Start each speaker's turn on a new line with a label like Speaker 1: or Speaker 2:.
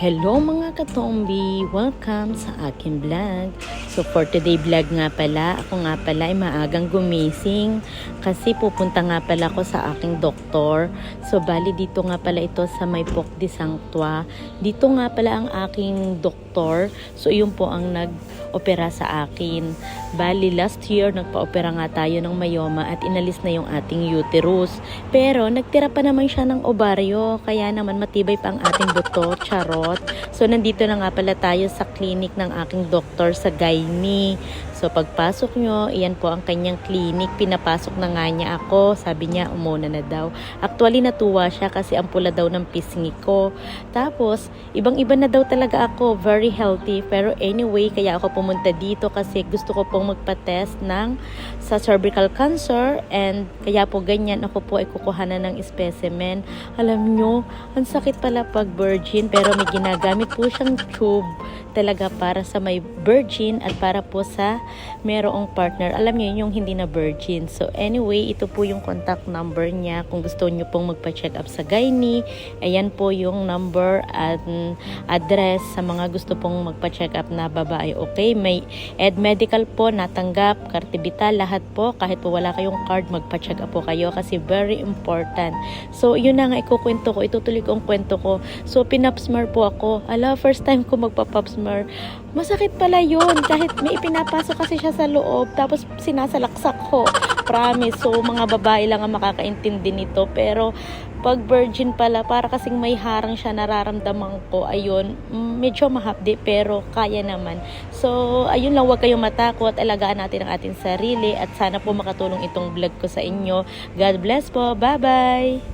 Speaker 1: Hello mga katombi! Welcome sa aking vlog. So for today vlog nga pala, ako nga pala ay maagang gumising kasi pupunta nga pala ako sa aking doktor. So bali dito nga pala ito sa may Poc de Sanctua. Dito nga pala ang aking doktor. So yun po ang nag-opera sa akin. Bali last year nagpa-opera nga tayo ng myoma at inalis na yung ating uterus. Pero nagtira pa naman siya ng ovaryo, kaya naman matibay pa ang ating buto, charot. So nandito na nga pala tayo sa clinic ng aking doktor sa gynae. So pagpasok nyo, iyan po ang kanyang clinic. Pinapasok na nga niya ako. Sabi niya umuna na daw. Actually natuwa siya kasi ang pula daw ng pisngi ko. Tapos ibang-iba na daw talaga ako. Very healthy. Pero anyway, kaya ako pumunta dito kasi gusto ko pong magpa-test sa cervical cancer. And kaya po ganyan ako po ay kukuhanan ng specimen. Alam nyo, ang sakit pala pag virgin. Pero may ginagamit po siyang tube talaga para sa may virgin at para po sa merong partner. Alam niyo yung hindi na virgin. So anyway, ito po yung contact number niya. Kung gusto niyo pong magpa-check up sa gynae, ayan po yung number at address sa mga gusto pong magpa-check up na babae. Okay, may medical po natanggap, kartibita, lahat po. Kahit po wala kayong card, magpa-check up po kayo kasi very important. So yun na nga ikukwento ko, itutuloy ko ang kwento ko. So pinapsmar po ako. First time ko magpa-papsmar. Masakit pala yun kahit may ipinapasok kasi siya sa loob tapos sinasalaksak ko. Promise. So mga babae lang ang makakaintindi nito, pero pag virgin pala para kasing may harang siya nararamdaman ko. Ayun, medyo mahapdi pero kaya naman. So ayun lang, huwag kayong matakot. Alagaan natin ang ating sarili at sana po makatulong itong vlog ko sa inyo. God bless po. Bye bye.